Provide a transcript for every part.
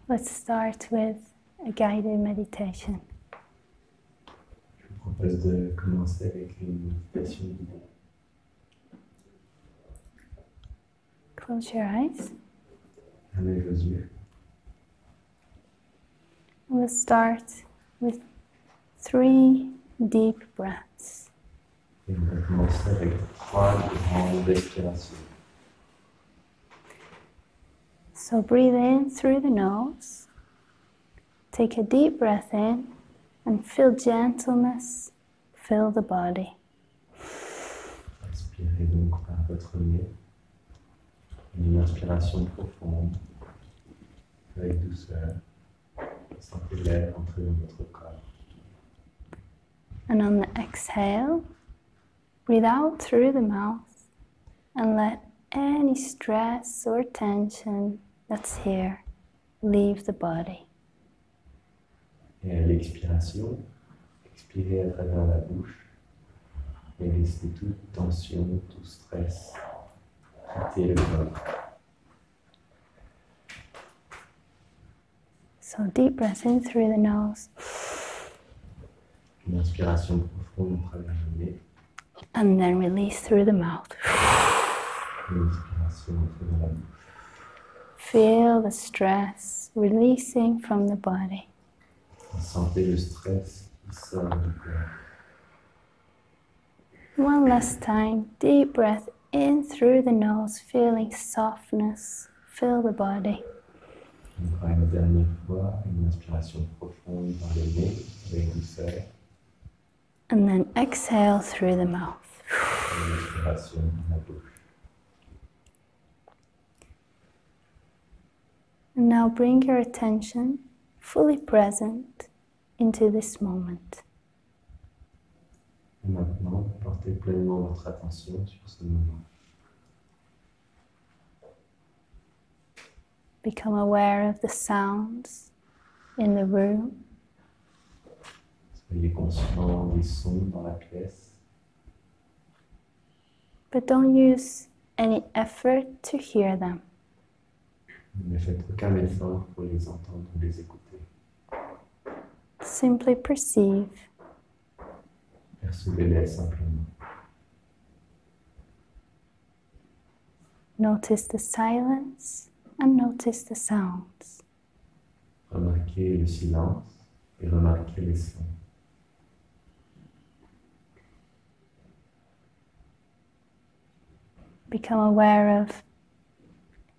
Let's start with a guided meditation. Je vous propose de commencer avec une méditation guidée. Close your eyes. Fermez vos yeux. We'll start with 3 deep breaths. Et on va commencer avec 3 grandes respirations. So breathe in through the nose. Take a deep breath in and feel gentleness fill the body. Inspirez donc par votre nez. Une inspiration profonde, avec douceur. Sentez l'air entrer dans votre corps. And on the exhale, breathe out through the mouth and let any stress or tension that's here leave the body. Et à l'expiration, expirez à travers la bouche et laissez toute tension, tout stress quitter le corps. So deep breath in through the nose. Une inspiration profonde à travers le nez. And then release through the mouth. Une inspiration à travers la bouche. Feel the stress releasing from the body. Sentez le stress qui sort du corps. One last time, deep breath in through the nose, feeling softness fill the body. Encore une dernière fois, une inspiration profonde par le nez avec douceur. And then exhale through the mouth. Une inspiration dans la bouche. And now bring your attention fully present into this moment. Et maintenant, portez pleinement votre attention sur ce moment. Become aware of the sounds in the room. Soyez conscient des sons dans la pièce. But don't use any effort to hear them. Ne faites aucun effort pour les entendre ou les écouter. Simply perceive. Percevez-les simplement. Notice the silence and notice the sounds. Remarquez le silence et remarquez les sons. Become aware of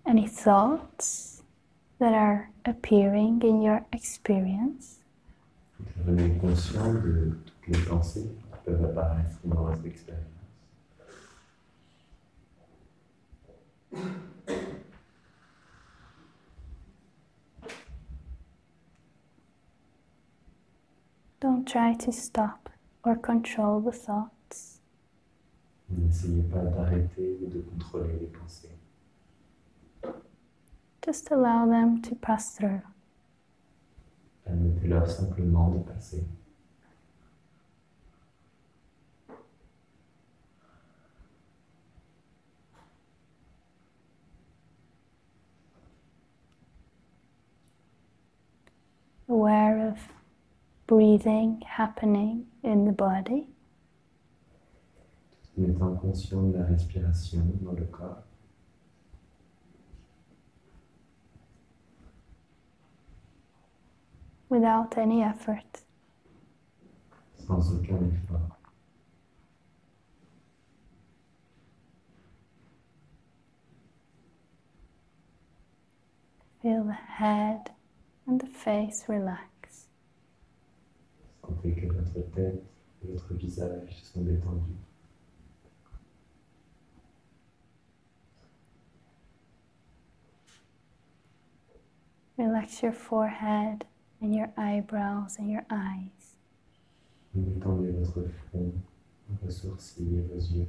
any thoughts that are appearing in your experience. Devenez conscient de toutes les pensées qui peuvent apparaître dans votre expérience. Don't try to stop or control the thoughts. N'essayez pas d'arrêter ou de contrôler les pensées. Just allow them to pass through. Permettez-leur simplement de passer. Aware of breathing happening in the body. En étant conscient de la respiration dans le corps. Without any effort. Sans aucun effort. Feel the head and the face relax. Sentez que votre tête et votre visage sont détendus. Relax your forehead and your eyebrows and your eyes. Détendez votre front, vos sourcils et vos yeux.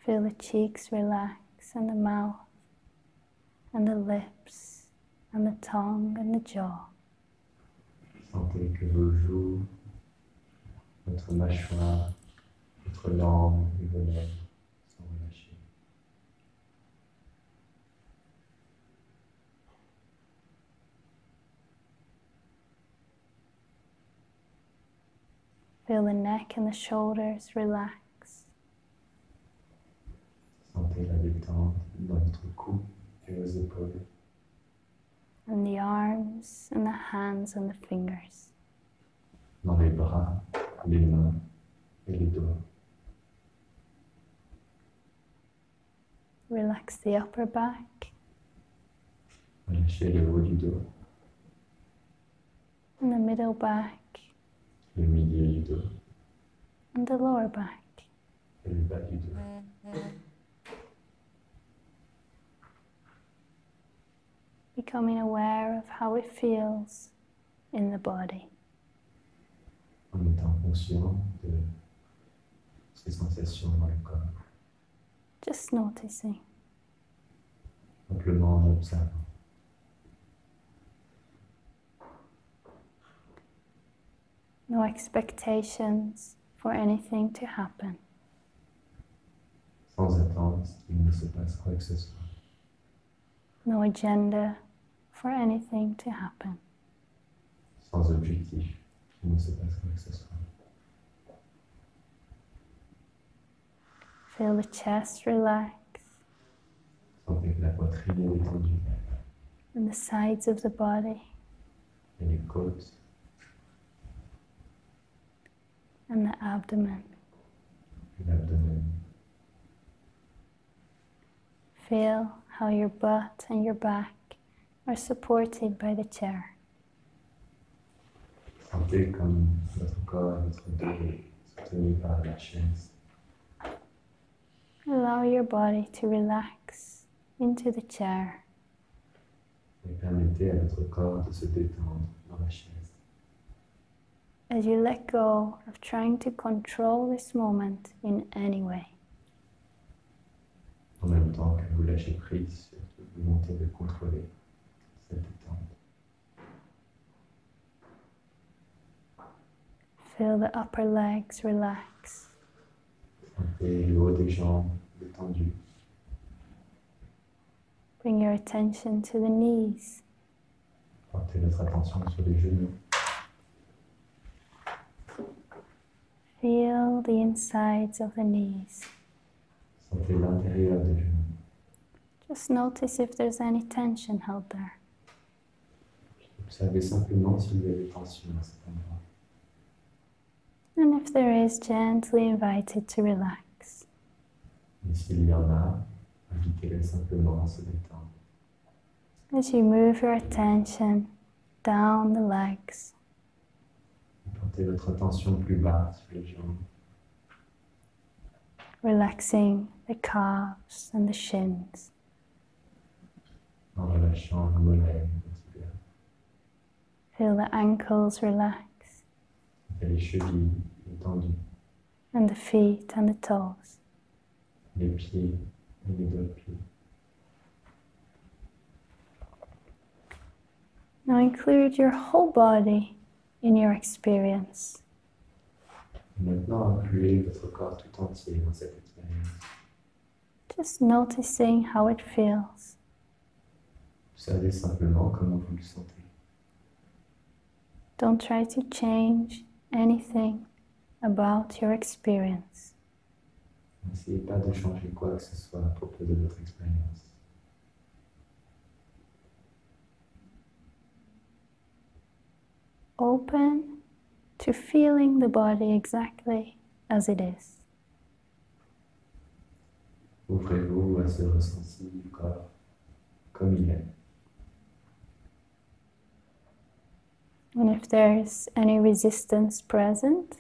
Feel the cheeks relax and the mouth and the lips and the tongue and the jaw. Sentez que vos joues, votre mâchoire, votre langue et vos lèvres sont relâchées. Feel the neck and the shoulders relax. Sentez la détente dans votre cou et vos épaules. And the arms and the hands and the fingers. Dans les bras, les mains et les doigts. Relax the upper back Relâchez le haut du dos, and the middle back le milieu du dos and the lower back. et le bas du dos. Becoming aware of how it feels in the body. En étant conscient de ces sensations dans le corps. Just noticing. Simplement en observant. No expectations for anything to happen. Sans attente qu'il ne se passe quoi que ce soit. No agenda for anything to happen. Sans objectif qu'il ne se passe quoi que ce soit. Feel the chest relax Sentez que la poitrine est détendue and the sides of the body et les côtes and the abdomen. et l'abdomen. Feel how your butt and your back are supported by the chair. Sentez comme votre corps et votre dos est soutenu par la chaise. Allow your body to relax into the chair. Et permettez à votre corps de se détendre dans la chaise. As you let go of trying to control this moment in any way. En même temps que vous lâchez prise sur toute volonté de contrôler cette détente. Feel the upper legs relax. Sentez le haut des jambes détendu. Bring your attention to the knees. Portez votre attention sur les genoux. Feel the insides of the knees. Sentez l'intérieur des genoux. Just notice if there's any tension held there. Observez simplement s'il y a des tensions à cet endroit. And if there is, gently invite it to relax. Et s'il y en a, invitez-les simplement à se détendre. As you move your attention down the legs, Portez votre attention plus bas sur les jambes, relaxing the calves and the shins. en relâchant le mollet, le tibia. Feel the ankles relax Et les chevilles détendues, and the feet and the toes. les pieds et les doigts de pied. Now include your whole body in your experience. Maintenant, incluez votre corps tout entier dans cette expérience. Just noticing how it feels. Observez simplement comment vous le sentez. Don't try to change anything about your experience. N'essayez pas de changer quoi que ce soit à propos de votre expérience. Open to feeling the body exactly as it is. Ouvrez-vous à ce ressenti du corps comme il est. And if there's any resistance present,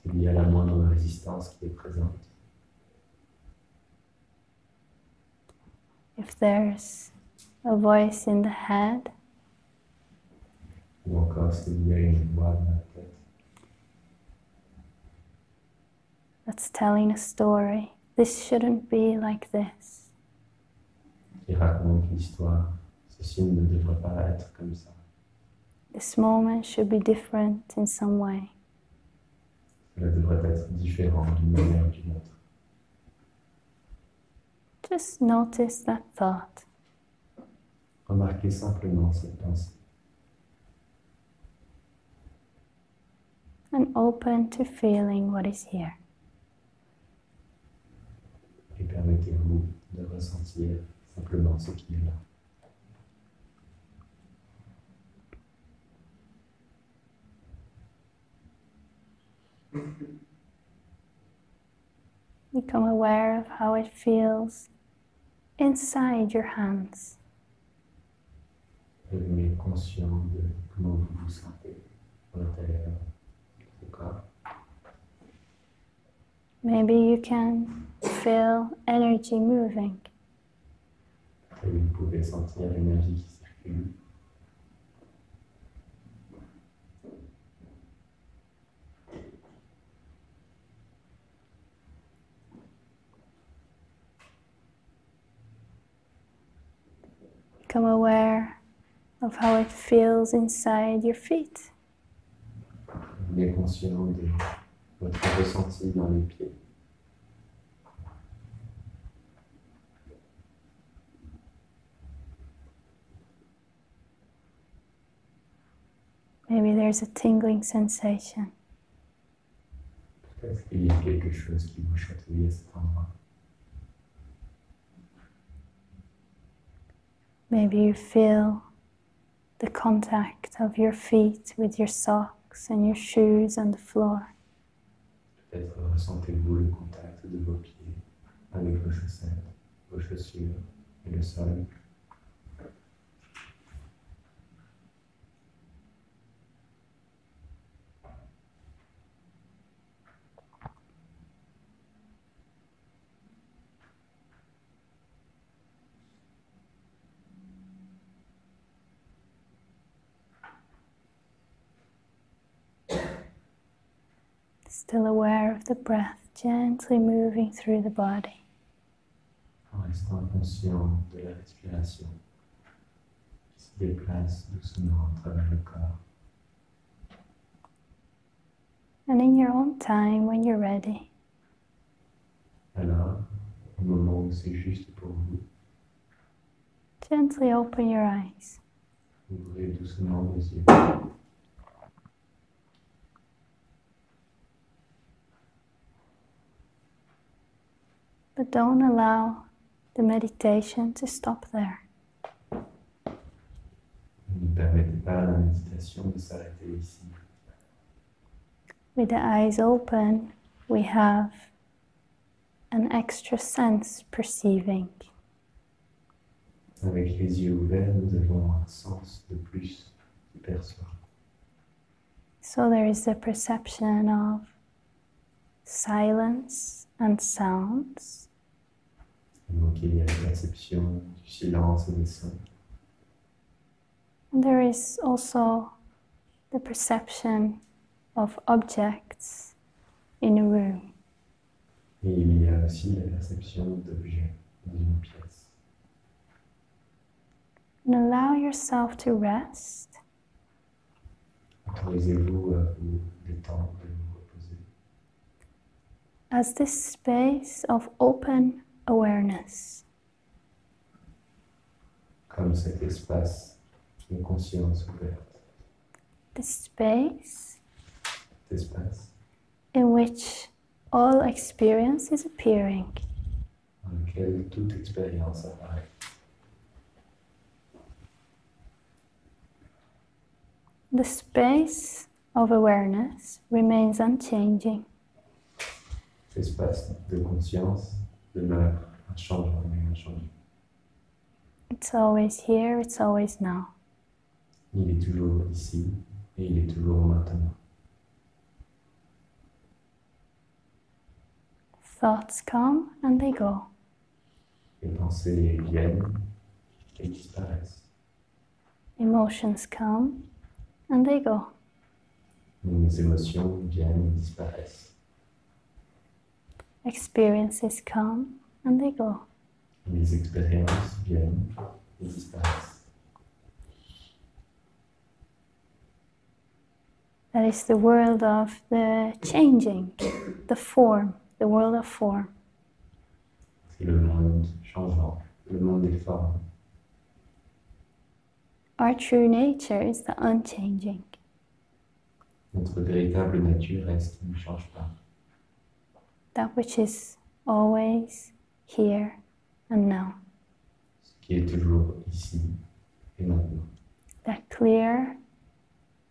S'il y a la moindre résistance qui est présente, if there's a voice in the head, ou encore s'il y a une voix dans la tête that's telling a story. This shouldn't be like this. qui raconte l'histoire, ceci ne devrait pas être comme ça. This moment should be different in some way. Cela devrait être différent d'une manière ou d'une autre. Just notice that thought. Remarquez simplement cette pensée And open to feeling what is here. et permettez-vous de ressentir simplement ce qui est là. Become aware of how it feels inside your hands. Devenez conscient de comment vous vous sentez à l'intérieur du corps. Maybe you can feel energy moving. Et vous pouvez sentir l'énergie qui circule. Become aware of how it feels inside your feet. Devenez conscient de votre ressenti dans les pieds. Maybe there's a tingling sensation. Peut-être qu'il y a quelque chose qui vous chatouille à cet endroit. Maybe you feel the contact of your feet with your socks and your shoes on the floor. Peut-être ressentez-vous le contact de vos pieds avec vos chaussettes, vos chaussures et le sol. Still aware of the breath gently moving through the body. En restant conscient de la respiration qui se déplace doucement à travers le corps. And in your own time, when you're ready, Alors, au moment où c'est juste pour vous, gently open your eyes. ouvrez doucement vos yeux. But don't allow the meditation to stop there. Ne permettez pas à la méditation de s'arrêter ici. With the eyes open, we have an extra sense perceiving. Avec les yeux ouverts, nous avons un sens de plus qui perçoit. So there is the perception of silence and sounds. Donc il y a la perception du silence et des sons. And there is also the perception of objects in a room. Et il y a aussi la perception d'objets dans une pièce. And allow yourself to rest. Autorisez-vous à vous détendre et vous reposer. As this space of open awareness. Comme cet espace de conscience ouverte. The space Cet espace in which all experience is appearing. dans lequel toute expérience apparaît. The space of awareness remains unchanging. Cet espace de conscience demeure inchangeant et inchangé. It's always here, it's always now. Il est toujours ici et il est toujours maintenant. Thoughts come and they go. Les pensées viennent et disparaissent. Emotions come and they go. Les émotions viennent et disparaissent. Experiences come and they go. Les expériences viennent et disparaissent. That is the world of the changing, the form, the world of form. C'est le monde changeant, le monde des formes. Our true nature is the unchanging. Notre véritable nature est ce qui ne change pas. That which is always here and now. Ce qui est toujours ici et maintenant. That clear,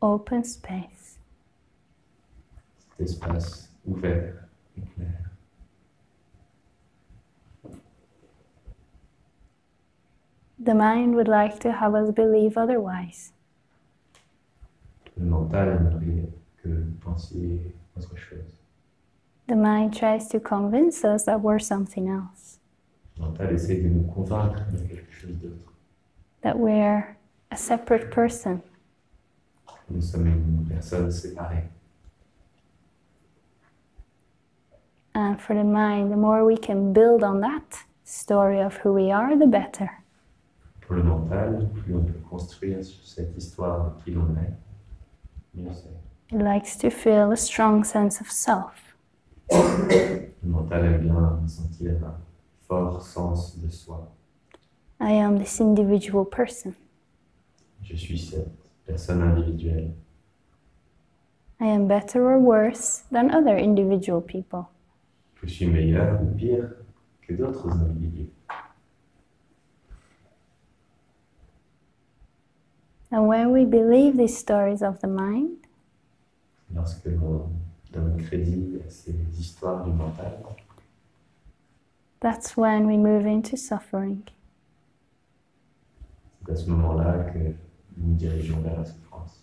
open space. Cet espace ouvert et clair. The mind would like to have us believe otherwise. Le mental aimerait que vous pensiez autre chose. The mind tries to convince us that we're something else, Le mental essaie de nous convaincre de quelque chose d'autre. that we're a separate person. Nous sommes une personne séparée. And for the mind, the more we can build on that story of who we are, the better. Pour le mental, plus on peut construire sur cette histoire de qui l'on est, mieux c'est. It likes to feel a strong sense of self. Le mental aime bien sentir un fort sens de soi. I am this individual person. Je suis cette personne individuelle. I am better or worse than other individual people. Je suis meilleur ou pire que d'autres individus. And when we believe these stories of the mind, Lorsque l'on donne crédit à ces histoires du mental, that's when we move into suffering. c'est à ce moment-là que nous nous dirigeons vers la souffrance.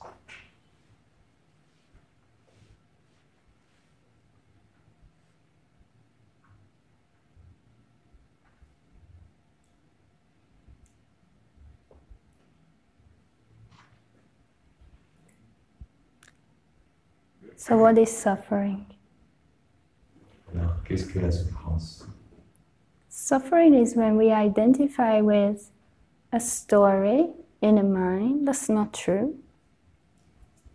So what is suffering? Alors, qu'est-ce que la souffrance? Suffering is when we identify with a story in a mind that's not true,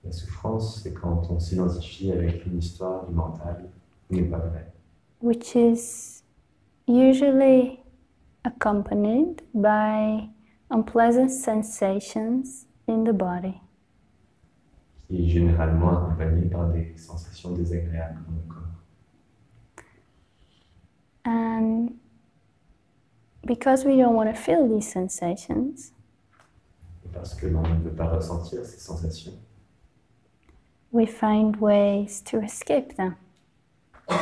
La souffrance, c'est quand on s'identifie avec une histoire du mental qui n'est pas vraie, which is usually accompanied by unpleasant sensations in the body. qui est généralement accompagnée par des sensations désagréables dans le corps. And because we don't want to feel these sensations, et parce que l'on ne veut pas ressentir ces sensations, we find ways to escape them, on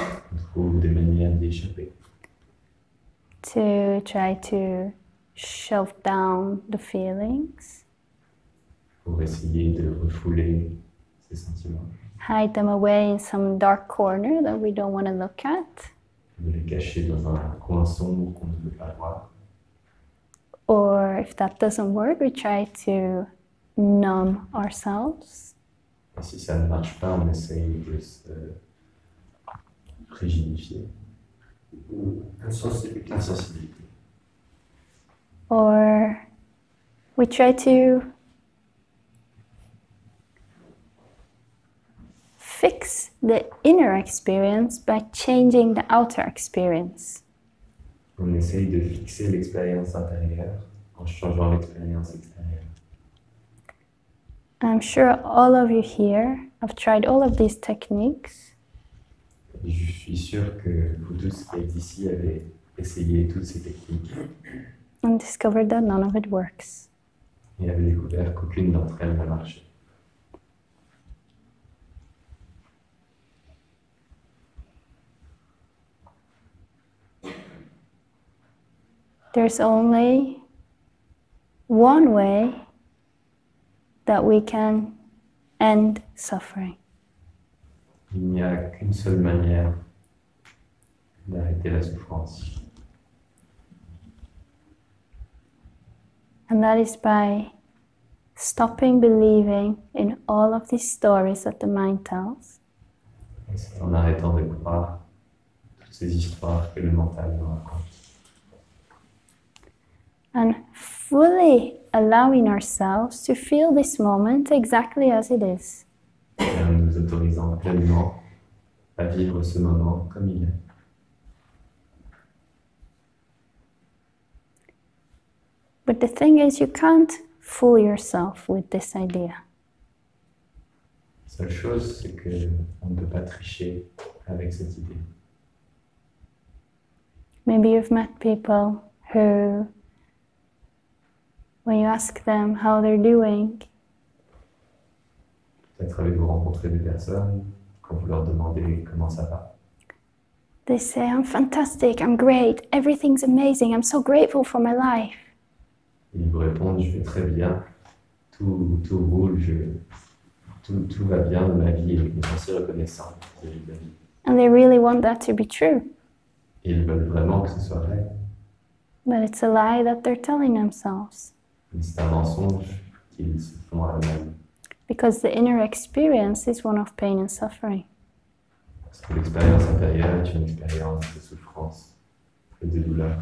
trouve des manières d'y échapper, to try to shove down the feelings, pour essayer de refouler ces sentiments, hide them away in some dark corner that we don't want to look at, de les cacher dans un coin sombre qu'on ne veut pas voir. or if that doesn't work, we try to numb ourselves, Et si ça ne marche pas, on essaye de se rigidifier. Insensibilité. or we try to fix the inner experience by changing the outer experience. On essaye de fixer l'expérience intérieure en changeant l'expérience extérieure. I'm sure all of you here have tried all of these techniques, Et je suis sûr que vous tous qui êtes ici avez essayé toutes ces techniques and discovered that none of it works. et avez découvert qu'aucune d'entre elles n'a marché. There's only one way that we can end suffering, Il n'y a qu'une seule manière d'arrêter la souffrance. and that is by stopping believing in all of these stories that the mind tells, Et c'est en arrêtant de croire toutes ces histoires que le mental nous raconte. and fully allowing ourselves to feel this moment exactly as it is. Et en nous autorisant pleinement à vivre ce moment comme il est. But the thing is, you can't fool yourself with this idea. La seule chose, c'est qu'on ne peut pas tricher avec cette idée. Maybe you've met people who, when you ask them how they're doing, Peut-être avez-vous rencontré des personnes, quand vous leur demandez comment ça va, they say, I'm fantastic, I'm great, everything's amazing, I'm so grateful for my life. ils vous répondent, je vais très bien, tout roule, tout va bien dans ma vie, et je me sens si reconnaissant vis-à-vis de la vie. And they really want that to be true. Et ils veulent vraiment que ce soit vrai. But it's a lie that they're telling themselves. Mais c'est un mensonge qu'ils se font à eux-mêmes. Because the inner experience is one of pain and suffering. Parce que l'expérience intérieure est une expérience de souffrance et de douleur.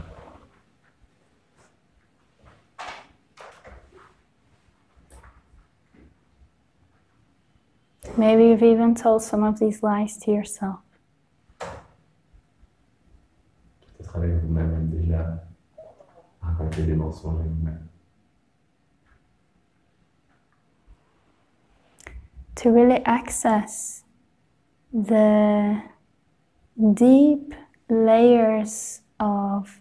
Maybe you've even told some of these lies to yourself. Peut-être avec vous-même déjà raconter des mensonges à vous-même. To really access the deep layers of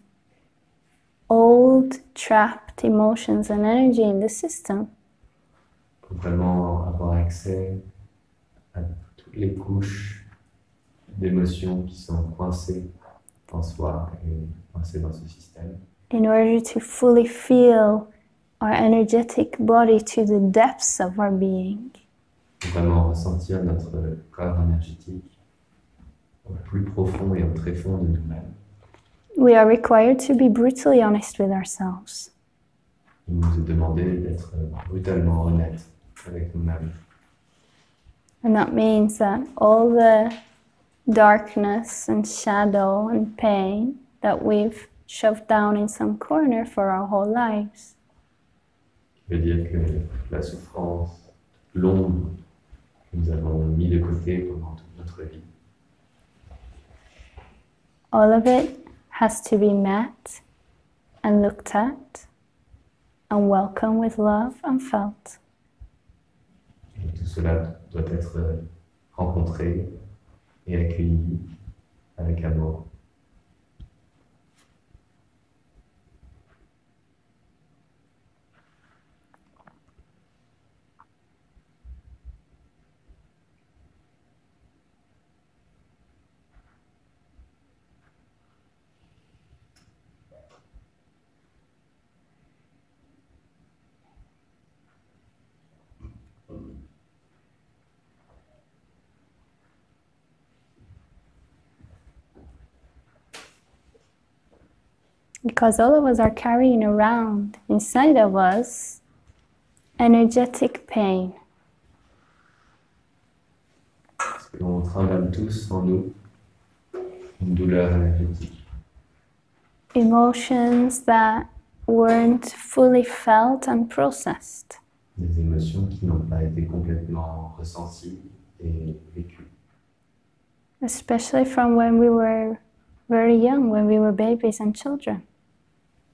old trapped emotions and energy in the system, Pour vraiment avoir accès à toutes les couches d'émotions qui sont coincées en soi et coincées dans ce système, in order to fully feel our energetic body to the depths of our being, pour vraiment ressentir notre corps énergétique au plus profond et au très fond de nous-mêmes. we are required to be brutally honest with ourselves. Il nous est demandé d'être brutalement honnête avec nous-mêmes. And that means that all the darkness and shadow and pain that we've shoved down in some corner for our whole lives, Ça veut dire que la souffrance, l'ombre que nous avons mis de côté pendant toute notre vie, all of it has to be met and looked at and welcomed with love and felt. et tout cela doit être rencontré et accueilli avec amour. Because all of us are carrying around inside of us energetic pain. Parce qu'on trimballe tous en nous une douleur énergétique. Emotions that weren't fully felt and processed. Des émotions qui n'ont pas été complètement ressenties et vécues. Especially from when we were very young, when we were babies and children.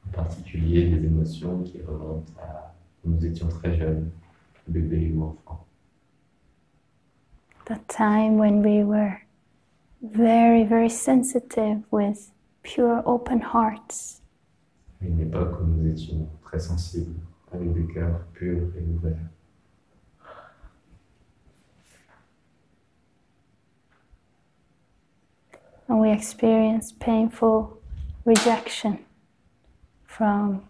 En particulier des émotions qui remontent à quand nous étions très jeunes, bébés ou enfants. That time when we were very, very sensitive with pure open hearts. Une époque où nous étions très sensibles, avec des cœurs purs et ouverts. And we experienced painful rejection from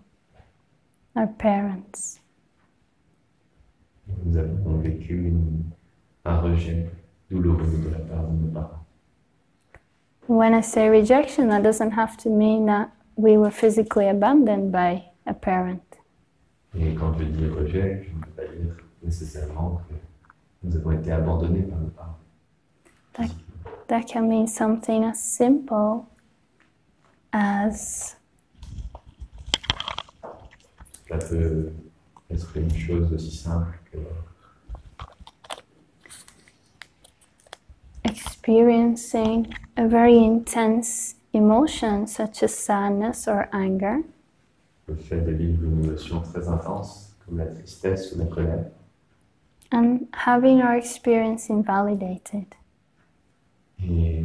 our parents. Nous avons vécu un rejet douloureux de la part de nos parents. When I say rejection, that doesn't have to mean that we were physically abandoned by a parent. Et quand je dis rejet, je ne peux pas dire nécessairement que nous avons été abandonnés par nos parents. That can mean something as simple as Cela peut être une chose aussi simple que experiencing a very intense emotion such as sadness or anger, le fait de vivre une émotion très intense, comme la tristesse ou la colère, and having our experience invalidated. et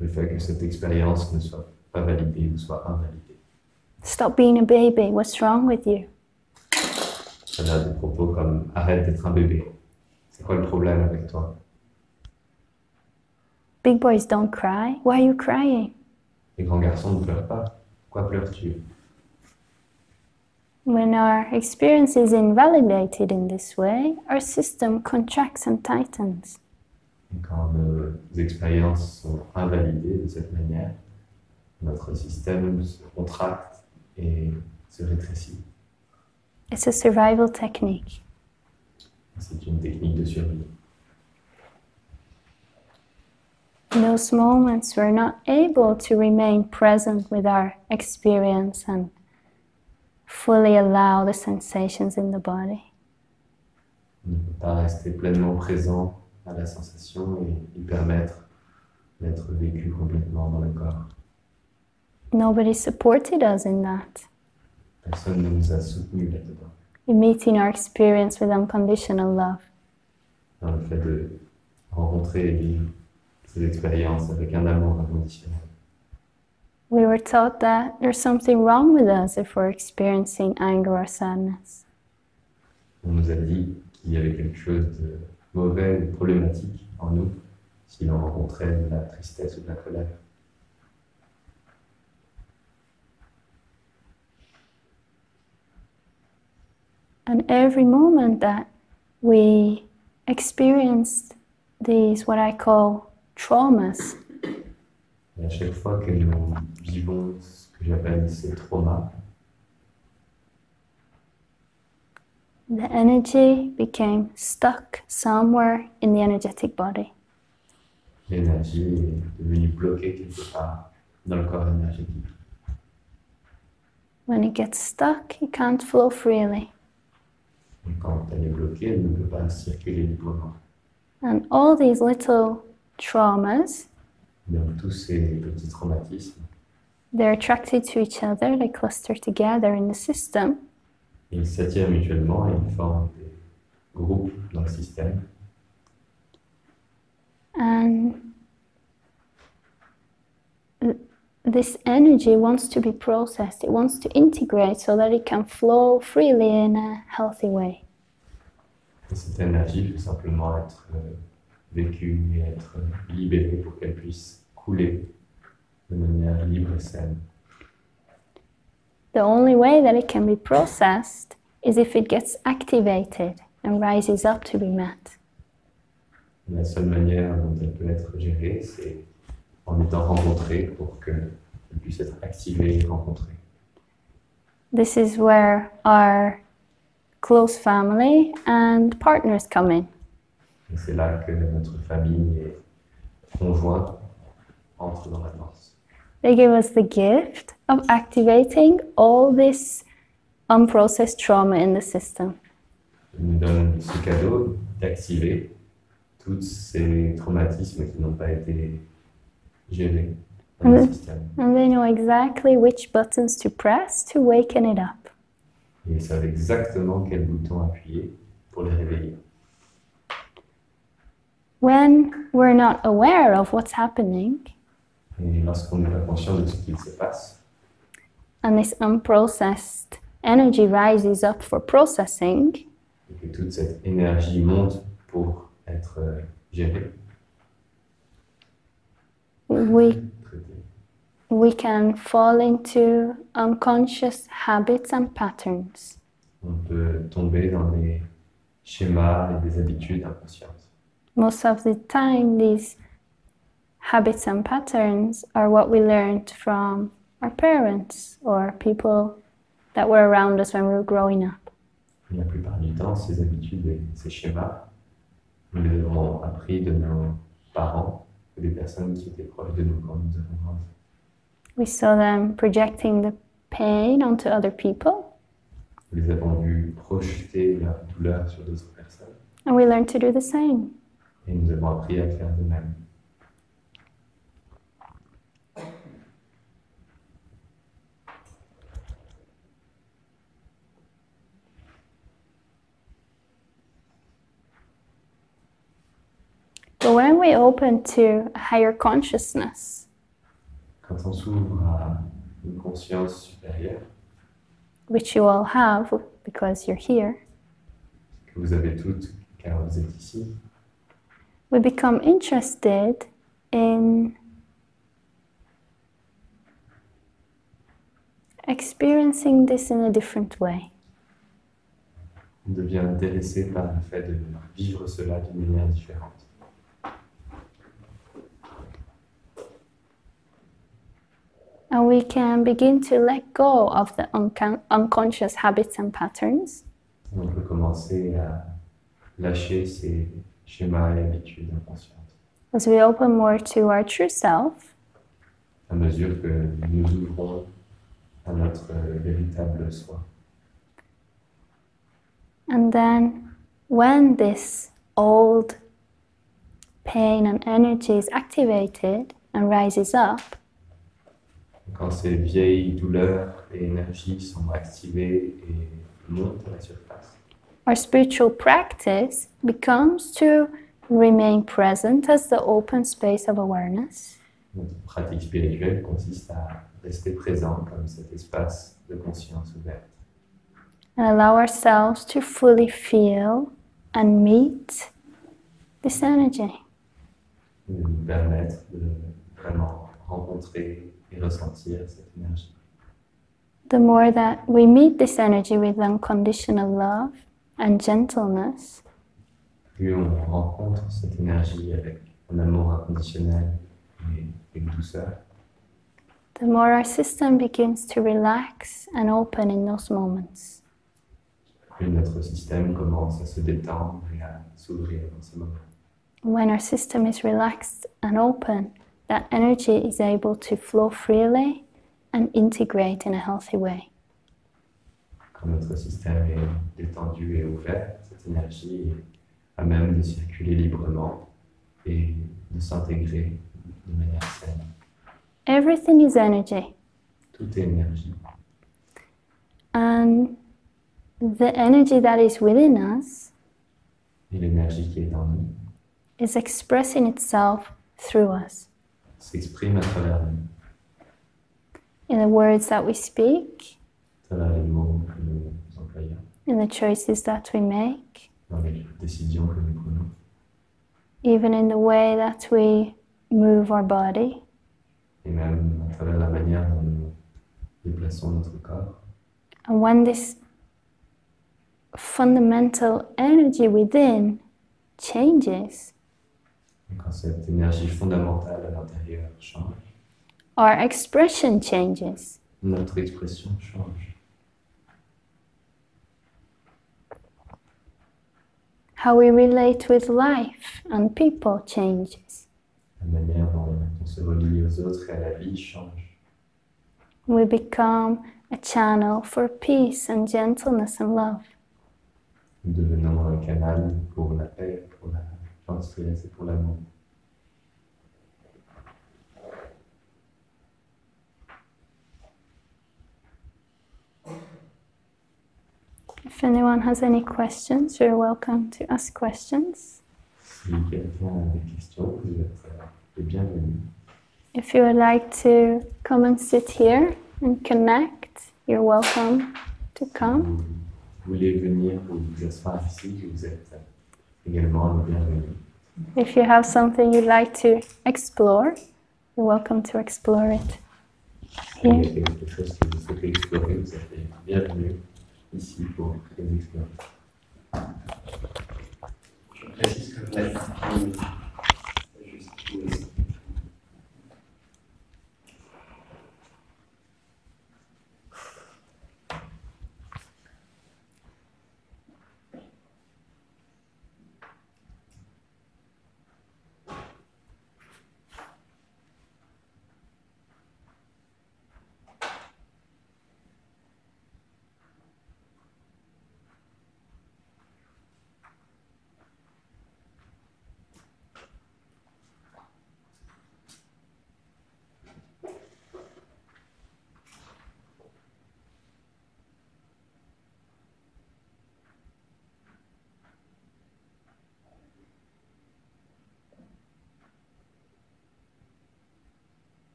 le fait que cette expérience ne soit pas validée ou soit invalidée. Stop being a baby, what's wrong with you? Ça a des propos comme « arrête d'être un bébé, c'est quoi le problème avec toi ?» Big boys don't cry, why are you crying? Les grands garçons ne pleurent pas, pourquoi pleures-tu? When our experience is invalidated in this way, our system contracts and tightens. Et quand nos expériences sont invalidées de cette manière, notre système se contracte et se rétrécit. It's a survival technique. C'est une technique de survie. In those moments, we're not able to remain present with our experience and fully allow the sensations in the body. On ne peut pas rester pleinement présent à la sensation et y permettre d'être vécu complètement dans le corps. Nobody supported us in that, Personne ne nous a soutenus là-dedans, in meeting our experience with unconditional love. dans le fait de rencontrer et vivre ces expériences avec un amour inconditionnel. We were taught that there's something wrong with us if we're experiencing anger or sadness. On nous a dit qu'il y avait quelque chose de mauvais, de problématique en nous si l'on rencontrait de la tristesse ou de la colère. And every moment that we experienced these, what I call traumas, Et à chaque fois que nous vivons ce que j'appelle ces traumas, the energy became stuck somewhere in the energetic body. l'énergie est devenue bloquée quelque part dans le corps énergétique. When it gets stuck, it can't flow freely. Et quand elle est bloquée, elle ne peut pas circuler librement. And all these little traumas, Donc tous ces petits traumatismes, they're attracted to each other, they cluster together in the system, ils s'attirent mutuellement et ils forment des groupes dans le système. and this energy wants to be processed, it wants to integrate so that it can flow freely in a healthy way. Et cette énergie peut simplement être vécue et être libérée pour qu'elle puisse couler de manière libre et saine. The only way that it can be processed is if it gets activated and rises up to be met. La seule manière dont elle peut être gérée, c'est en étant rencontrée pour que puisse être activé et rencontré. This is where our close family and partners come in. Et c'est là que notre famille et conjoint entrent dans la danse. They give us the gift of activating all this unprocessed trauma in the system. Ils nous donnent ce cadeau d'activer tous ces traumatismes qui n'ont pas été gérés dans le système. And they know exactly which buttons to press to waken it up. Et ils savent exactement quel bouton appuyer pour les réveiller. When we're not aware of what's happening, Et lorsqu'on n'est pas conscient de ce qu'il se passe, and this unprocessed energy rises up for processing, et que toute cette énergie monte pour être gérée, we can fall into unconscious habits and patterns. on peut tomber dans des schémas et des habitudes inconscientes. Most of the time, these habits and patterns are what we learned from our parents or people that were around us when we were growing up. La plupart du temps, ces habitudes et ces schémas, nous les avons appris de nos parents ou des personnes qui étaient proches de nous quand nous avons grandi. We saw them projecting the pain onto other people, Nous les avons vus projeter leur douleur sur d'autres personnes and we learned to do the same. et nous avons appris à faire de même. But when we open to a higher consciousness, Quand on s'ouvre à une conscience supérieure, which you all have because you're here, que vous avez toutes car vous êtes ici, we become interested in experiencing this in a different way. on devient intéressé par le fait de vivre cela d'une manière différente. And we can begin to let go of the unconscious habits and patterns. On peut commencer à lâcher ces schémas et habitudes inconscientes. As we open more to our true self, À mesure que nous ouvrons à notre véritable soi. and then when this old pain and energy is activated and rises up, Quand ces vieilles douleurs et énergies sont activées et montent à la surface, our spiritual practice becomes to remain present as the open space of awareness, notre pratique spirituelle consiste à rester présent comme cet espace de conscience ouverte and allow ourselves to fully feel and meet this energy. et de nous permettre de vraiment rencontrer et ressentir cette énergie. The more that we meet this energy with unconditional love and gentleness, Plus on rencontre cette énergie avec un amour inconditionnel et avec douceur, the more our system begins to relax and open in those moments. plus notre système commence à se détendre et à s'ouvrir dans ce moment. When our system is relaxed and open, that energy is able to flow freely and integrate in a healthy way. Quand notre système est détendu et ouvert, cette énergie est à même de circuler librement et de s'intégrer de manière saine. Everything is energy, Tout est énergie. and the energy that is within us Et l'énergie qui est en nous is expressing itself through us s'exprime à travers nous, in the words that we speak, à travers les mots que nous employons, in the choices that we make, dans les décisions que nous prenons, even in the way that we move our body. et même à travers la manière dont nous déplaçons notre corps. And when this fundamental energy within changes, Et quand cette énergie fondamentale à l'intérieur change, our expression changes. Notre expression change. How we relate with life and people changes. La manière dont on se relie aux autres et à la vie change. We become a channel for peace and gentleness and love. Nous devenons un canal pour la paix, pour la gentillesse et pour l'amour. If anyone has any questions, you're welcome to ask questions. Si quelqu'un a des questions, vous êtes les bienvenus. If you would like to come and sit here and connect, you're welcome to come. Vous voulez venir ou vous asseoir ici, vous êtes également les bienvenus. If you have something you'd like to explore, you're welcome to explore it Il y a here. quelque chose que vous souhaitez explorer, vous êtes les bienvenus ici pour les explorer. Je précise que la discipline, c'est juste Louise.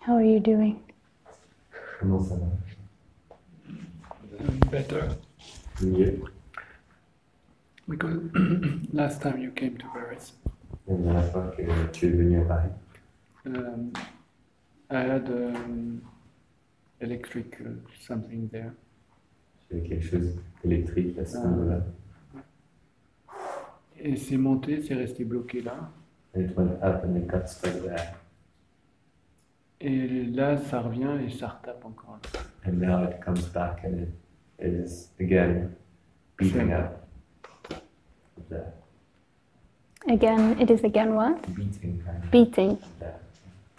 How are you doing? Comment ça va? Better, Mieux. because last time you came to Paris, La dernière fois que tu es venu à Paris, I had electric something there. j'avais quelque chose d'électrique à ce moment-là. Et c'est monté, c'est resté bloqué là. And it went up and it got stuck there. Et là, ça revient et ça retape encore. And now it comes back and it is again beating up. There. Again, it is again what? Beating kind of. Beating. There.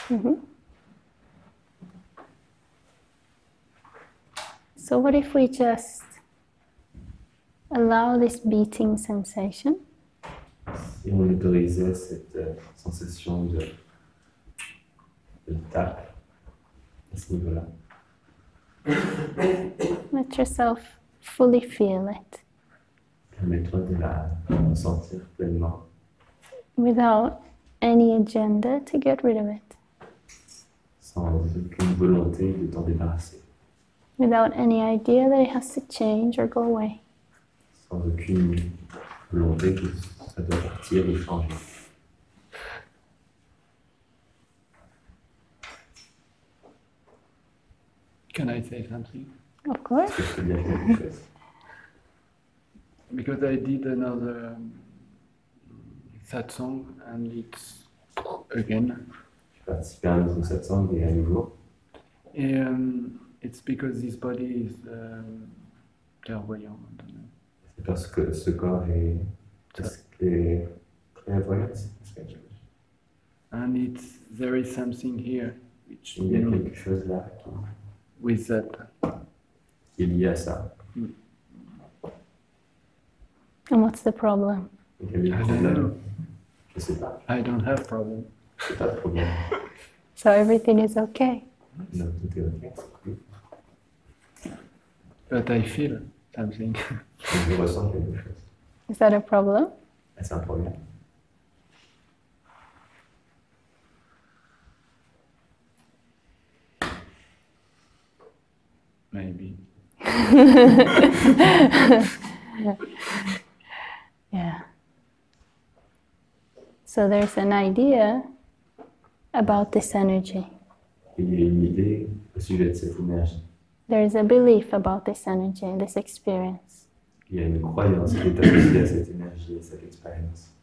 Mhm. So what if we just allow this beating sensation Si on autorisait cette sensation de tape à ce niveau-là, let yourself fully feel it permets-toi de la ressentir pleinement, without any agenda to get rid of it, sans aucune volonté de t'en débarrasser, without any idea that it has to change or go away. sans aucune volonté que ça doit partir ou changer. Can I say something? Of course. Est-ce que je peux dire quelque chose? Because I did another sad song and it's again. J'ai participé à un autre satsang et à nouveau. Et it's because this body is clairvoyant. I don't know. C'est parce que ce corps est clairvoyant. And there is something here which Il y a quelque chose là with that. qui est lié à ça. And what's the problem? Et quel est le I don't problème? know. Je sais pas. I don't have problem. C'est pas de problème. So everything is okay. Non, tout est ok. But I feel something. Je ressens quelque chose. Is that a problem? C'est un problème. Maybe. Yeah. So there's an idea about this energy. Il y a une idée au sujet de cette énergie. There is a belief about this energy, this experience. Il y a une croyance qui est associée à cette énergie, à cette expérience.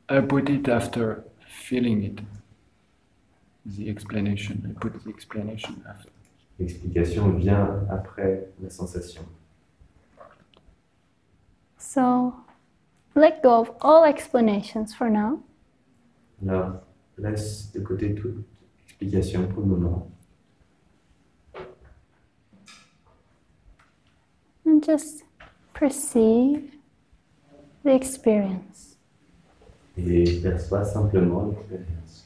I put it after feeling it. The explanation. I put the explanation after. L'explication vient après la sensation. So, let go of all explanations for now. Alors, laisse de côté toute explication pour le moment. And just perceive the experience. Et perçois simplement l'expérience.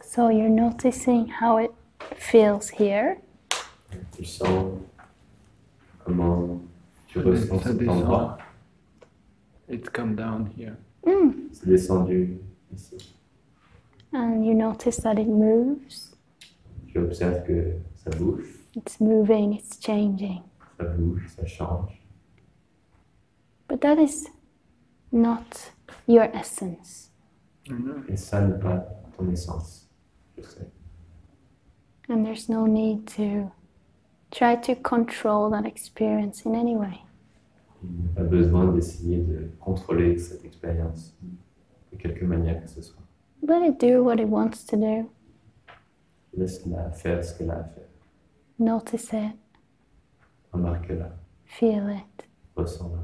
So you're noticing how it feels here. Tu sens comment tu ressens Ça cet descend. endroit. It come down here. C'est descendu ici. And you notice that it moves. Tu observes que ça bouge, It's moving, it's changing. ça bouge, ça change. But that is not your essence. Et ça n'est pas ton essence, je sais. And there's no need to try to control that experience in any way. Il n'y a pas besoin d'essayer de contrôler cette expérience de quelque manière que ce soit. Let it do what it wants to do. Laisse-la faire ce qu'elle a à faire. Notice it, Remarque-la, feel it, ressens-la,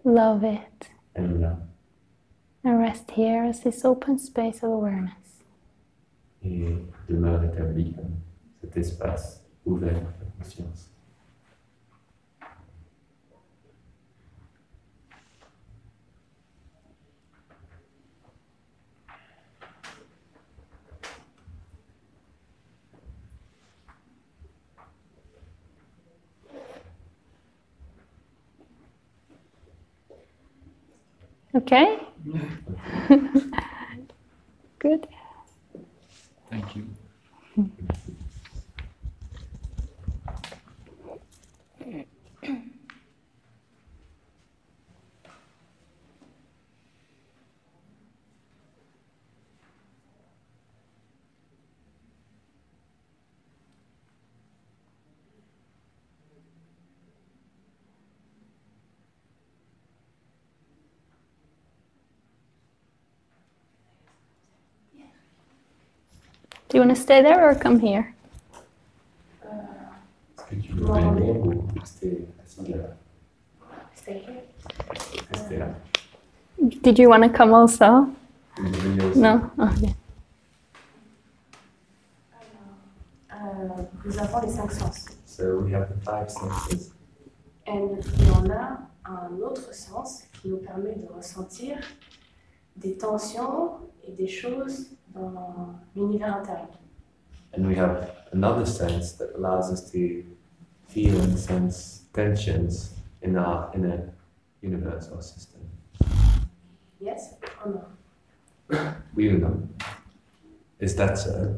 love it, aime-la and rest here as this open space of awareness. et demeure établie comme cet espace ouvert de conscience. Okay? Good. Thank you. Do you want to stay there or come here? Est-ce que tu veux venir ou rester assis là? Rester là. Did you want to come also? Tu veux venir aussi? No? Okay. Nous avons les 5 sens. So we have the 5 senses. Et il y en a un autre sens qui nous permet de ressentir des tensions et des choses dans l'univers intérieur. And we have another sense that allows us to feel and sense tensions in our inner universe or system. Yes or no? We don't know. Is that so?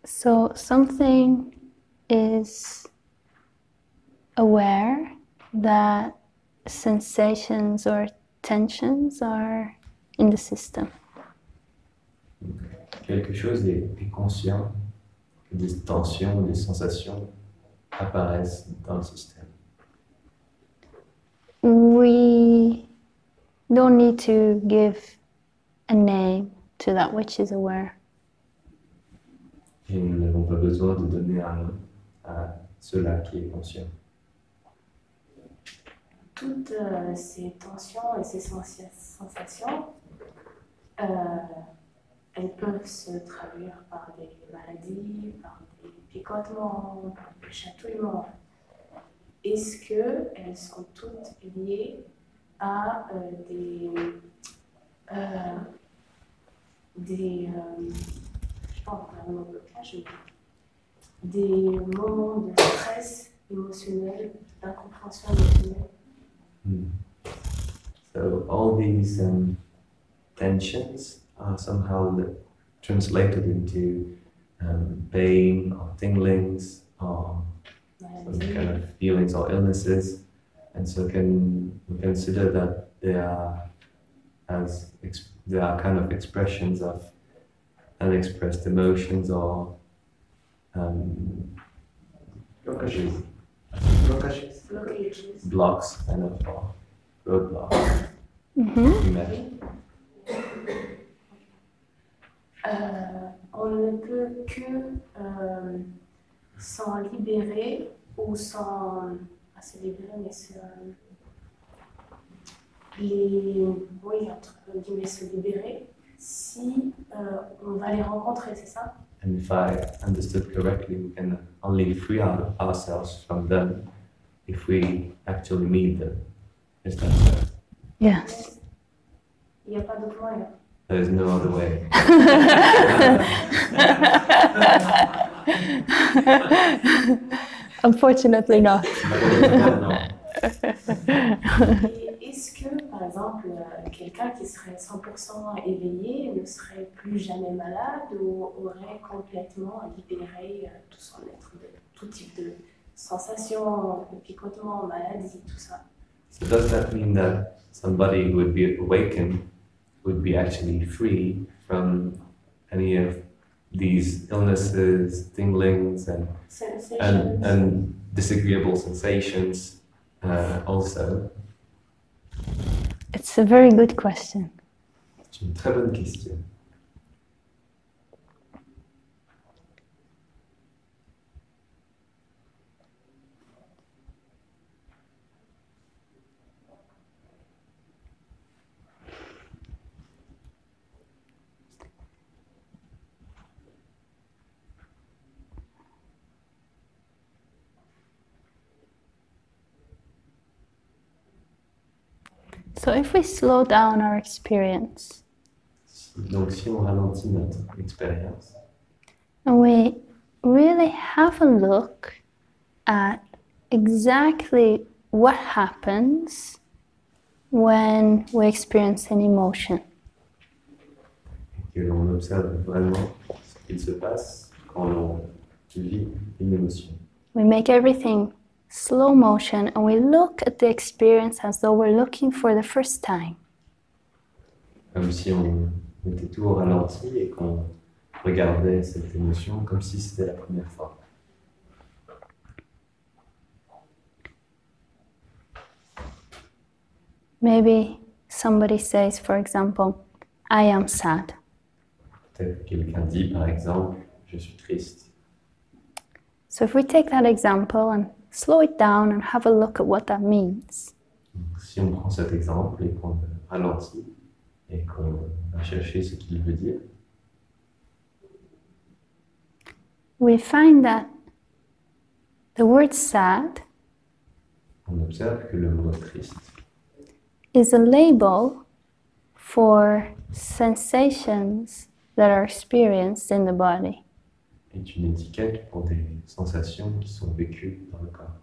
So something is aware that sensations or tensions are in the system. Quelque chose est conscient que des tensions, des sensations apparaissent dans le système. We don't need to give a name to that which is aware. Et nous n'avons pas besoin de donner un nom à cela qui est conscient. Toutes ces tensions et ces sensations, elles peuvent se traduire par des maladies, par des picotements, par des chatouillements. est-ce qu'elles sont toutes liées à je sais pas vraiment blocage, mais des moments de stress émotionnel, d'incompréhension émotionnelle. So all these tensions are somehow translated into pain or tinglings or some kind of feelings or illnesses, and so we consider that they are kind of expressions of unexpressed emotions or blockages, blocks, kind of roadblocks. On ne peut que s'en libérer ou s'en... se libérer, mais oui, entre guillemets, se libérer si on va les rencontrer, c'est ça? And if I understood correctly, we can only free ourselves from them if we actually meet them. Is that so? Yes. Il n'y a pas d'autre moyen. There is no other way. Unfortunately not. Et est-ce que, par exemple, quelqu'un qui serait 100% éveillé ne serait plus jamais malade ou aurait complètement libéré tout son être de tout type de sensations, de picotements, maladies, tout ça? So does that mean that somebody who would be awakened would be actually free from any of these illnesses, tinglings, and disagreeable sensations also? It's a very good question. C'est une très bonne question. So if we slow down our experience Donc si on ralentit notre expérience, and we really have a look at exactly what happens when we experience an emotion. que l'on observe vraiment ce qu'il se passe quand l'on vit une émotion. We make everything slow motion and we look at the experience as though we're looking for the first time. Comme si on mettait tout au ralenti et qu'on regardait cette émotion comme si c'était la première fois. Maybe somebody says, for example, I am sad. Peut-être que quelqu'un dit par exemple, je suis triste. So if we take that example and slow it down and have a look at what that means, Donc, si on prend cet exemple et qu'on le ralentit et qu'on va chercher ce qu'il veut dire, we find that the word sad on observe que le mot triste is a label for sensations that are experienced in the body. est une étiquette pour des sensations qui sont vécues dans le corps.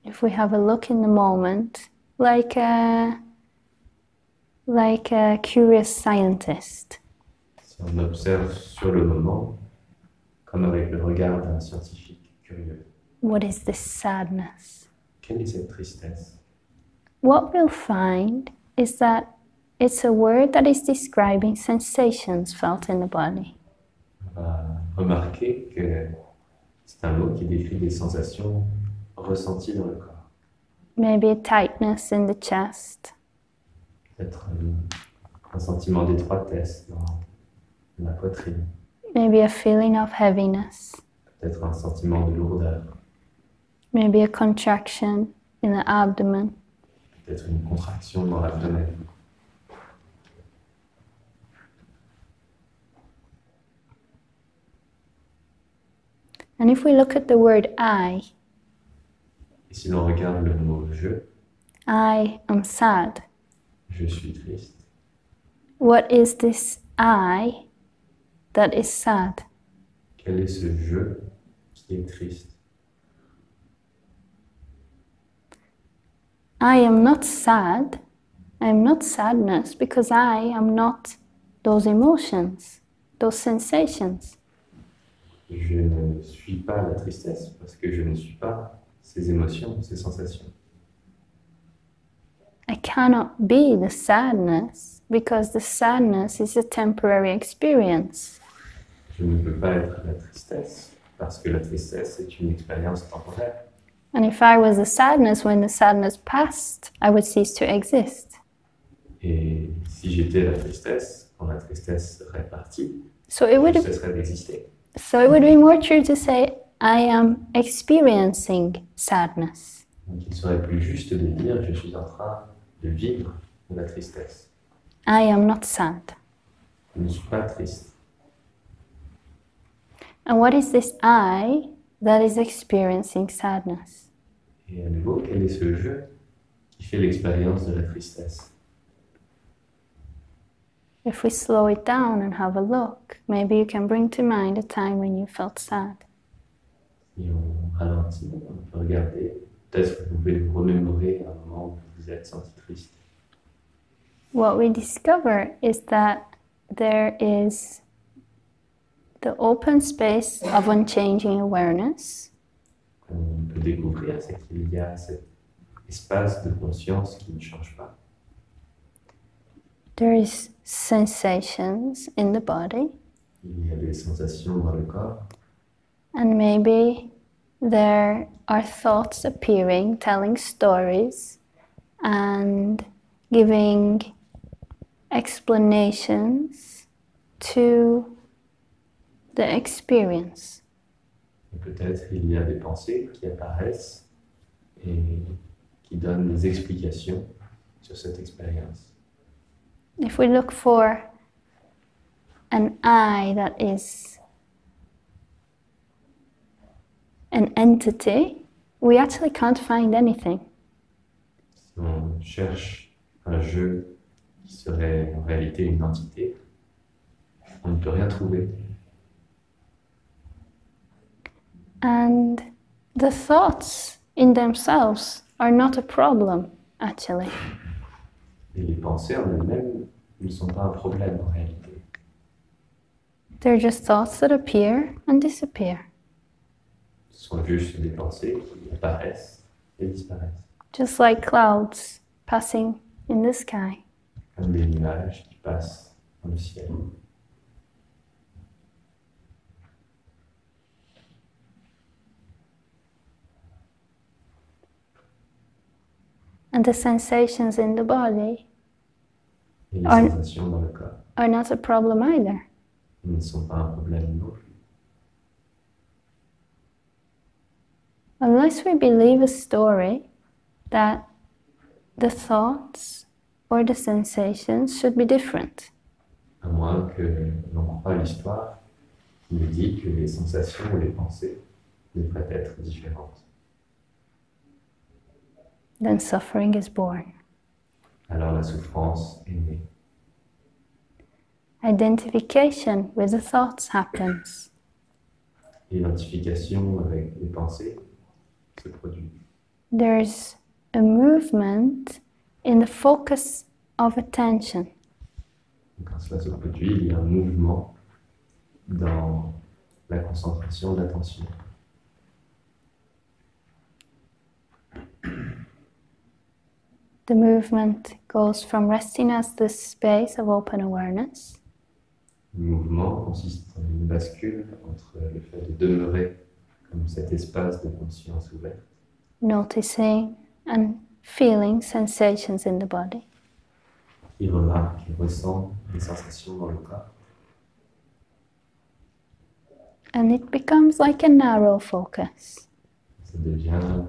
If we have a look in the moment, like a curious scientist, Si on observe sur le moment, comme avec le regard d'un scientifique curieux, what is this sadness? quelle est cette tristesse? What we'll find is that it's a word that is describing sensations felt in the body. On va remarquer que c'est un mot qui décrit des sensations ressenties dans le corps. Maybe a tightness in the chest, Peut-être un sentiment d'étroitesse dans la poitrine, maybe a feeling of heaviness, peut-être un sentiment de lourdeur, maybe a contraction in the abdomen, peut-être une contraction dans l'abdomen. And if we look at the word Et si l'on regarde le mot I am sad. je suis triste. What is this I that is sad? Quel est ce je qui est triste? I am not sad. I am not sadness because I am not those emotions, those sensations. Je ne suis pas la tristesse parce que je ne suis pas ces émotions, ces sensations. I cannot be the sadness because the sadness is a temporary experience. Je ne peux pas être la tristesse parce que la tristesse est une expérience temporaire. And if I was the sadness, when the sadness passed, I would cease to exist. Et si j'étais la tristesse, quand la tristesse serait partie, So it je would cesserais d'exister. So it would be more true to say, I am experiencing sadness. Donc il serait plus juste de dire je suis en train de vivre de la tristesse. I am not sad. Je ne suis pas triste. And what is this I that is experiencing sadness? Et à nouveau, quel est ce je qui fait l'expérience de la tristesse? If we slow it down and have a look, maybe you can bring to mind a time when you felt sad. Si on ralentit, on peut regarder. Peut-être que vous pouvez vous remémorer un moment où vous vous êtes senti triste. What we discover is that there is the open space of unchanging awareness, On peut découvrir, c'est qu'il y a cet espace de conscience qui ne change pas. there is sensations in the body, Il y a des sensations dans le corps. and maybe there are thoughts appearing, telling stories and giving explanations to the experience. Et peut-être il y a des pensées qui apparaissent et qui donnent des explications sur cette expérience. If we look for an I that is an entity, we actually can't find anything. Si on cherche un je qui serait en réalité une entité, on ne peut rien trouver. And the thoughts in themselves are not a problem, actually. Et les pensées en elles-mêmes ne sont pas un problème en réalité. They're just thoughts that appear and disappear, Ce sont juste des pensées qui apparaissent et disparaissent, just like clouds passing in the sky. comme des nuages qui passent dans le ciel. And the sensations in the body Et les Un- sensations dans le corps are not a problem either. ne sont pas un problème non plus. Unless we believe a story that the thoughts or the sensations should be different. À moins que l'on croie l'histoire qui nous dit que les sensations ou les pensées devraient être différentes. Then suffering is born. Alors la souffrance est née. Identification with the thoughts happens. L'identification avec les pensées se produit. There's a movement in the focus of attention. Et quand cela se produit, il y a un mouvement dans la concentration de l'attention. The movement goes from resting as the space of open awareness Le mouvement consiste en une bascule entre le fait de demeurer comme cet espace de conscience ouverte, noticing and feeling sensations in the body, qui remarque et ressent les sensations dans le corps. and it becomes like a narrow focus. Ça devient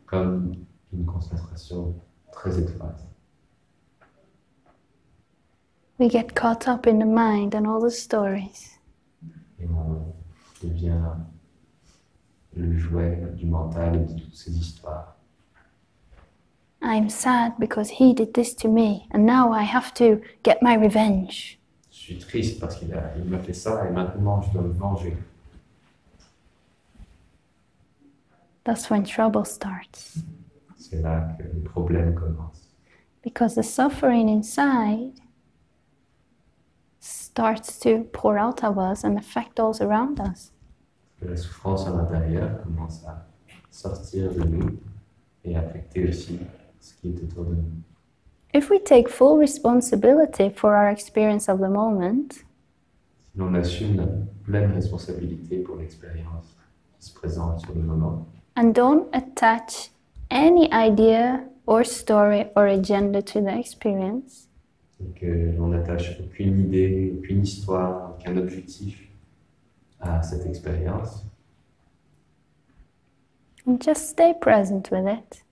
comme une concentration très étroite. We get caught up in the mind and all the stories. Et on devient le jouet du mental et de toutes ces histoires. I'm sad because he did this to me and now I have to get my revenge. Je suis triste parce il m'a fait ça et maintenant je dois me venger. That's when trouble starts. C'est là que les problèmes commencent. Because the suffering inside starts to pour out of us and affect those around us. Que la souffrance à l'intérieur commence à sortir de nous et affecter aussi ce qui est autour de nous. If we take full responsibility for our experience of the moment, Si l'on assume la pleine responsabilité pour l'expérience qui se présente sur le moment, and don't attach any idea or story or agenda to the experience, et que l'on n'attache aucune idée, aucune histoire, aucun objectif à cette expérience, and just stay present with it,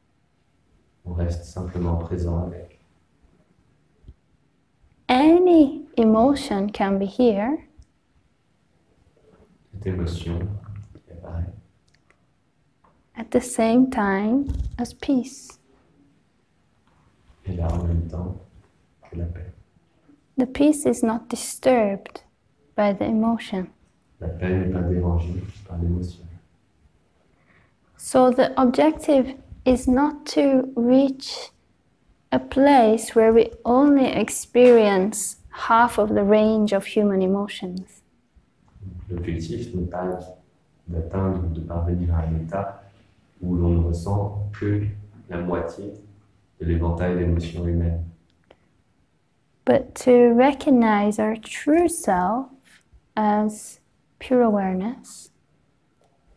on reste simplement présent avec. any emotion can be here, Cette émotion qui apparaît at the same time as peace. est là en même temps que la paix. The peace is not disturbed by the emotion. La paix n'est pas dérangée par l'émotion. So the objective is not to reach a place where we only experience half of the range of human emotions. L'objectif n'est pas d'atteindre ou de parvenir à un état où l'on ne ressent que la moitié de l'éventail d'émotions humaines, But to recognize our true self as pure awareness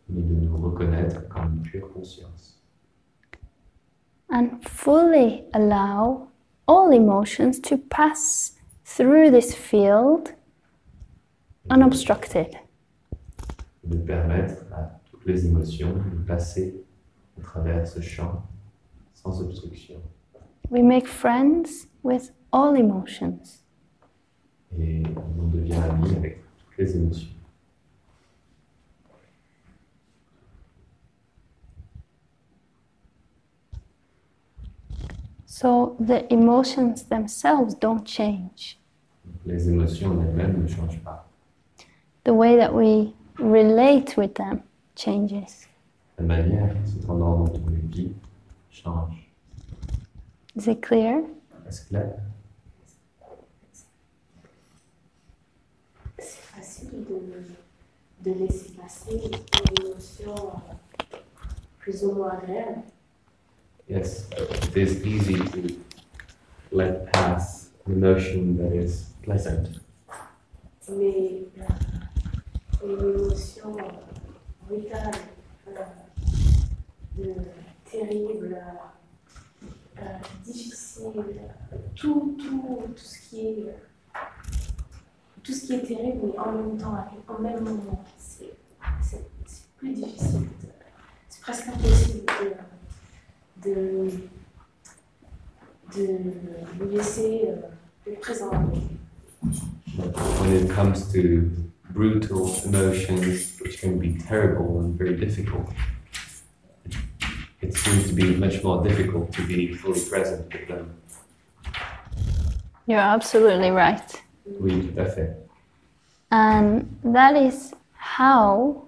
mais de nous reconnaître comme une pure conscience and fully allow all emotions to pass through this field unobstructed. de permettre à toutes les émotions de passer à travers ce champ sans obstruction. We make friends with all emotions. Et on devient ami avec toutes les émotions. So the emotions themselves don't change. Les émotions en elles-mêmes ne changent pas. The way that we relate with them changes. La manière, cependant, dont on les vit change. Is it clear? Est-ce clair? C'est facile de laisser passer une émotion plus ou moins agréable. Yes, it is easy to let pass an emotion that is pleasant. Mais une émotion brutale, terrible, difficile, tout ce qui est terrible, mais en même temps, en même moment, c'est plus difficile. C'est presque impossible de lui laisser le présent. But when it comes to brutal emotions, which can be terrible and very difficult, it seems to be much more difficult to be fully present with them. You're absolutely right. Oui, tout à fait. And that is how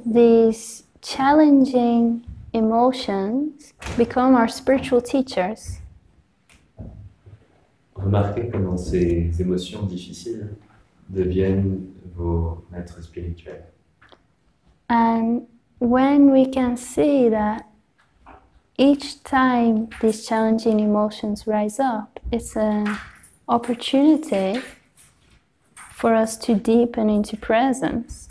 these challenging emotions become our spiritual teachers. Remarquez comment ces émotions difficiles deviennent vos maîtres spirituels. And when we can see that each time these challenging emotions rise up, it's an opportunity for us to deepen into presence.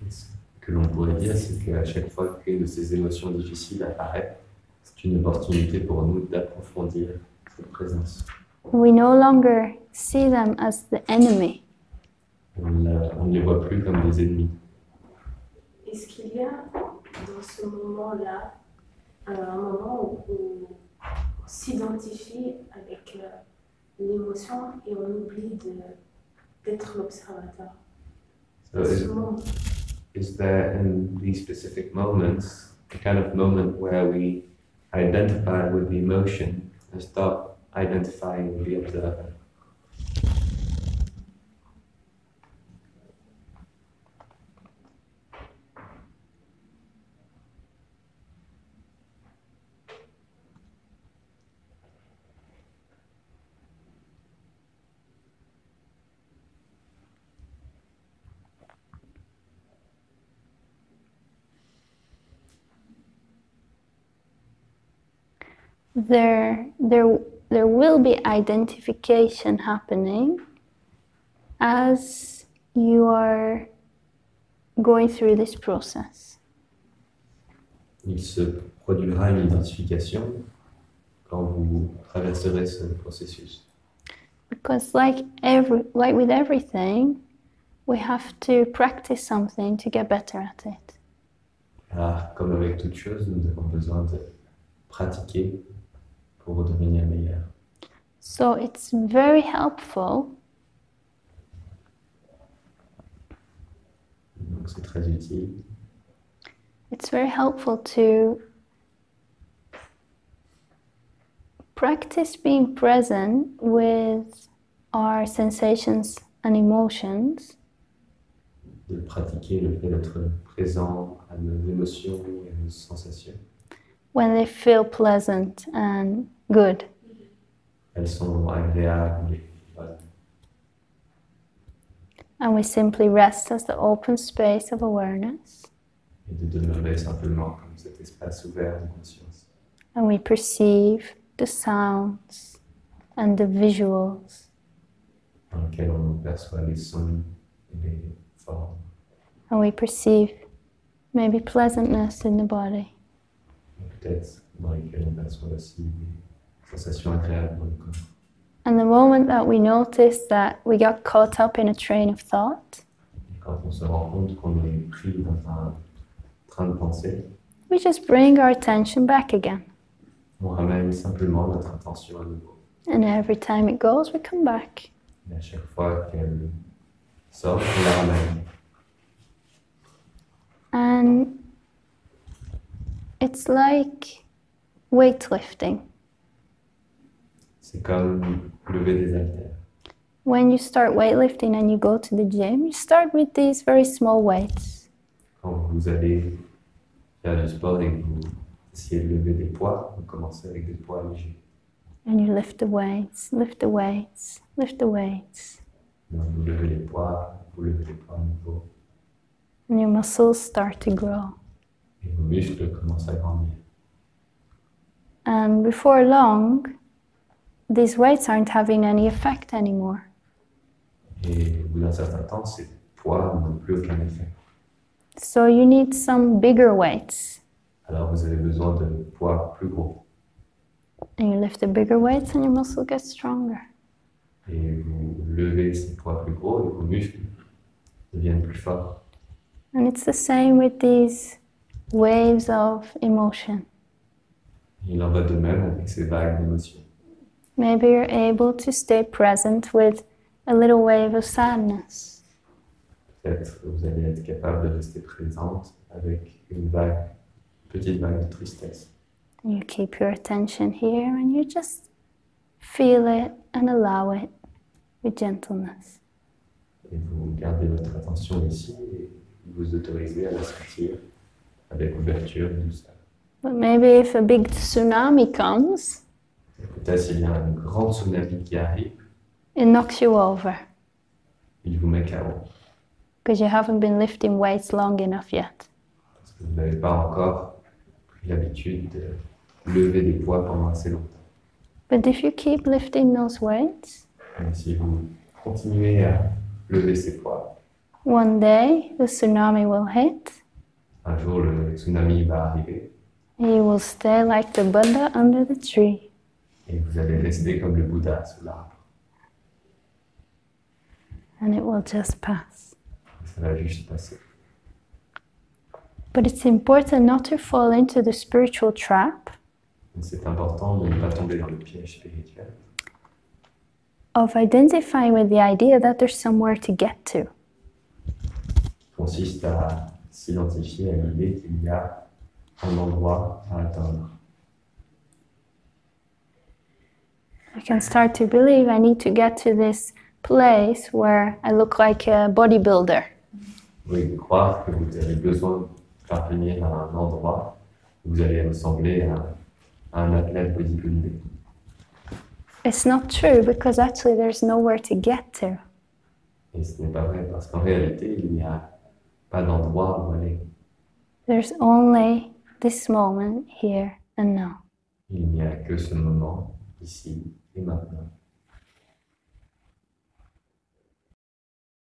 Ce que l'on pourrait dire, c'est qu'à chaque fois qu'une de ces émotions difficiles apparaît, c'est une opportunité pour nous d'approfondir cette présence. We no longer see them as the enemy. On ne les voit plus comme des ennemis. Est-ce qu'il y a dans ce moment-là un moment où on s'identifie avec l'émotion et on oublie d'être l'observateur? So Ce moment. is there in these specific moments a kind of moment where we identify with the emotion and stop identifying with the observer? There will be identification happening as you are going through this process. Il se produira une identification quand vous traverserez ce processus. Because like with everything, we have to practice something to get better at it. Car comme avec toute chose, nous avons besoin de pratiquer pour devenir meilleur. So it's very helpful Donc c'est très utile. It's very helpful to practice being present with our sensations and emotions De pratiquer le fait d'être présent à nos émotions et à nos sensations. when they feel pleasant and good. Elles sont agréables et bonnes. And we simply rest as the open space of awareness. Et de demeurer simplement comme cet espace ouvert de conscience. And we perceive the sounds and the visuals. Dans lequel on perçoit les sons et les formes. And we perceive maybe pleasantness in the body. Et peut-être dans lesquels on perçoit aussi des sensations agréables dans le corps. And the moment that we notice that we got caught up in a train of thought, Et quand on se rend compte qu'on est pris dans un train de pensée, we just bring our attention back again. on ramène simplement notre attention à nouveau. And every time it goes, we come back. Et à chaque fois qu'elle sort, on la ramène. And it's like weightlifting. C'est comme lever des haltères. When you start weightlifting and you go to the gym, you start with these very small weights. Quand vous allez faire du sport et que vous essayez de lever des poids, vous commencez avec des poids légers. And you lift the weights, lift the weights, lift the weights. Donc vous levez les poids à nouveau. And your muscles start to grow. Et vos muscles commencent à grandir. And before long, these weights aren't having any effect anymore. Et au bout d'un certain temps, ces poids n'ont plus aucun effet. So you need some bigger weights. Alors vous avez besoin de poids plus gros. And you lift the bigger weights and your muscle gets stronger. Et vous levez ces poids plus gros et vos muscles deviennent plus forts. And it's the same with these waves of emotion. Il en va de même avec ces vagues d'émotions. Maybe you're able to stay present with a little wave of sadness. Peut-être que vous allez être capable de rester présente avec une petite vague de tristesse. And you keep your attention here and you just feel it and allow it with gentleness. Et vous gardez votre attention ici et vous autorisez à la sentir avec ouverture et douceur. But maybe if a big tsunami comes, Et peut-être s'il y a un grand tsunami qui arrive, it knocks you over il vous met KO. because you haven't been lifting weights long enough yet. Parce que vous n'avez pas encore pris l'habitude de lever des poids pendant assez longtemps. But if you keep lifting those weights, Mais si vous continuez à lever ces poids, one day the tsunami will hit un jour le tsunami va arriver and you will stay like the Buddha under the tree. et vous allez rester comme le Bouddha sous l'arbre. And it will just pass. Ça va juste passer. But it's important not to fall into the spiritual trap Donc c'est important de ne pas tomber dans le piège spirituel, of identifying with the idea that there's somewhere to get to. qui consiste à s'identifier à l'idée qu'il y a un endroit à atteindre. I can start to believe I need to get to this place where I look like a bodybuilder. Vous pouvez croire que vous avez besoin de parvenir à un endroit où vous allez ressembler à un athlète bodybuildé. It's not true because actually there's nowhere to get to. Et ce n'est pas vrai parce qu'en réalité, il n'y a pas d'endroit où aller. There's only this moment here and now. Il n'y a que ce moment, ici et maintenant.